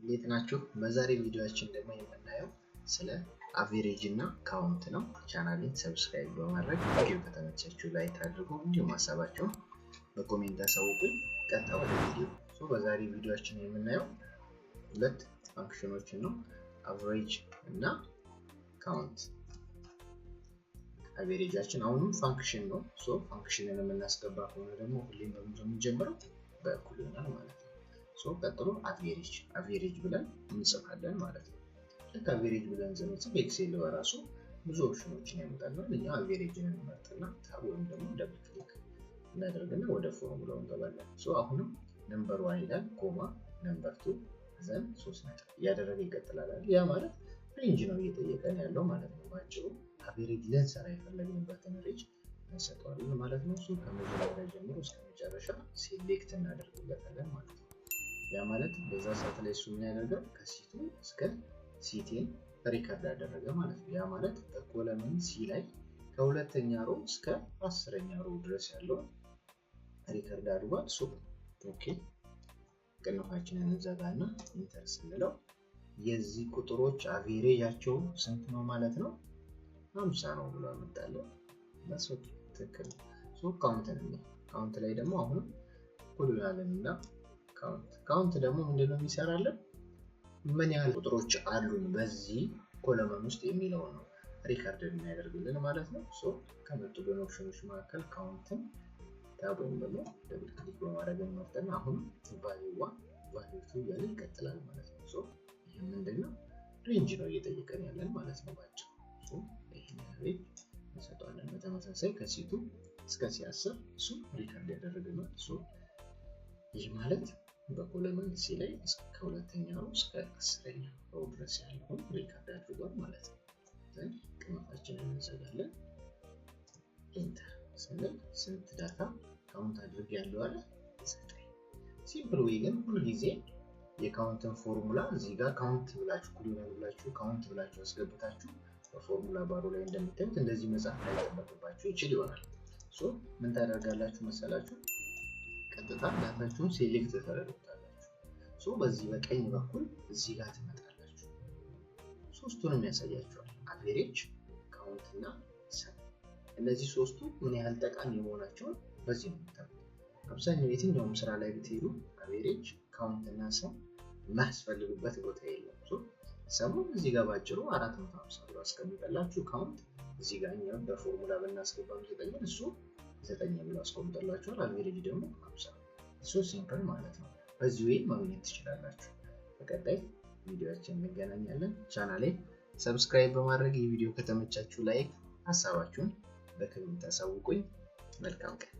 እንዴት ናችሁ? በዛሬ ቪዲዮአችን ደግሞ የምናየው ስለ አቨሬጅ እና ካውንት ነው። ቻናሌን ሰብስክራይብ በማድረግ ቪዲዮ ከተመቻችሁ ላይክ አድርጉ፣ እንዲሁም ሀሳባችሁን በኮሜንት አሳውቁኝ። ቀጥታ ወደ ቪዲዮ። በዛሬ ቪዲዮአችን የምናየው ሁለት ፋንክሽኖችን ነው፣ አቨሬጅ እና ካውንት። አቨሬጃችን አሁንም ፋንክሽን ነው። ፋንክሽንን የምናስገባ ከሆነ ደግሞ ሁሌም በምንድነው የምንጀምረው? በእኩል ይሆናል ማለት ነው። ቀጥሎ አቨሬጅ ብለን እንጽፋለን ማለት ነው። ልክ አቨሬጅ ብለን ስንጽፍ ኤክሴል በራሱ ብዙ ኦፕሽኖችን ያመጣልናል። እኛ አቨሬጅን እንመርጥና ታብ ወይም ደግሞ ደብል ክሊክ እናደርግና ወደ ፎርሙላው እንገባለን። አሁንም ነምበር 1 ይላል ኮማ ነምበር 2 ዘን 3 ነጥብ እያደረገ ይቀጥላል። ያ ማለት ሬንጅ ነው እየጠየቀን ያለው ማለት ነው። ባጭሩ አቨሬጅ ልንሰራ የፈለግንበትን ሬንጅ እንሰጠዋለን ማለት ነው። ከመጀመሪያ ጀምሮ እስከ መጨረሻ ሴሌክት እናደርግለታለን ማለት ነው። ያ ማለት በዛ ሰዓት ላይ እሱ ምን ያደርጋል? ከሲቱ እስከ ሲቴን ሪከርድ ያደረገ ማለት ነው። ያ ማለት በኮለምን ሲ ላይ ከሁለተኛ ሮ እስከ 10ኛ ሮ ድረስ ያለው ሪከርድ አድርጓል። ኦኬ ቅንፋችንን እንዘጋና ኢንተር ስንለው የዚህ ቁጥሮች አቨሬጃቸው ስንት ነው ማለት ነው? 50 ነው ብሎ አመጣለን። ትክክል። ካውንት ላይ ደግሞ አሁንም ኩሉናልና ካውንት ደግሞ ምንድነው የሚሰራልን? ምን ያህል ቁጥሮች አሉን በዚህ ኮለመን ውስጥ የሚለውን ነው ሪከርድ የሚያደርግልን ማለት ነው። ከመጡልን ኦፕሽኖች መካከል ካውንትን ታብ ወይም ደግሞ ደብል ክሊክ በማድረግ እንመርጥና አሁን ቫልዩ 1 ቫልዩ 2 እያለ ይቀጥላል ማለት ነው። ይህ ምንድነው? ሬንጅ ነው እየጠየቀን ያለን ማለት ነው ባጭሩ። ይሄን ሬንጅ እንሰጠዋለን። በተመሳሳይ ከሲቱ እስከ ሲ10 እሱ ሪከርድ ያደርግልናል። ይህ ማለት በኮለመን ሲ ላይ እስከ ሁለተኛ ሮ እስከ 10ኛ ሮ ድረስ ያለውን ሪከርድ አድርጓል ማለት ነው። ዘን ቅንፋችንን እንዘጋለን። ኢንተር ስንል ስንት ዳታ ካውንት አድርግ ያለው አለ? ሲምፕል ዌይ ግን ሁሉ ጊዜ የካውንትን ፎርሙላ እዚህ ጋር ካውንት ብላችሁ ኩሉናል ብላችሁ ካውንት ብላችሁ አስገብታችሁ በፎርሙላ ባሩ ላይ እንደምታዩት እንደዚህ መጻፍ ላይ ተጠቅባችሁ ይችል ይሆናል። ምን ታደርጋላችሁ መሰላችሁ? ቀጥታ ዳታችሁን ሴሌክት ታደርጉታላችሁ። በዚህ በቀኝ በኩል እዚህ ጋር ትመጣላችሁ። ሶስቱንም ያሳያችኋል፣ አቨሬጅ፣ ካውንት እና ሰም። እነዚህ ሶስቱ ምን ያህል ጠቃሚ መሆናቸውን በዚህ ነው የምታውቁት። አብዛኛው የትኛውም ስራ ላይ ብትሄዱ አቨሬጅ፣ ካውንት እና ሰም የማያስፈልጉበት ቦታ የለም። ሰሙን እዚህ ጋር ባጭሩ 450 ብሎ አስቀምጠላችሁ፣ ካውንት እዚህ ጋር እኛ በፎርሙላ ብናስገባው 9 እሱ 9 ብሎ አስቀምጠላችኋል። አቨሬጅ ደግሞ 50። ሲምፕል ማለት ነው። በዚህ ወይ ማግኘት ትችላላችሁ። በቀጣይ ቪዲዮአችን እንገናኛለን። ቻናሌን ሰብስክራይብ በማድረግ የቪዲዮ ከተመቻችሁ ላይክ፣ ሀሳባችሁን በኮሜንት አሳውቁኝ። መልካም ቀን።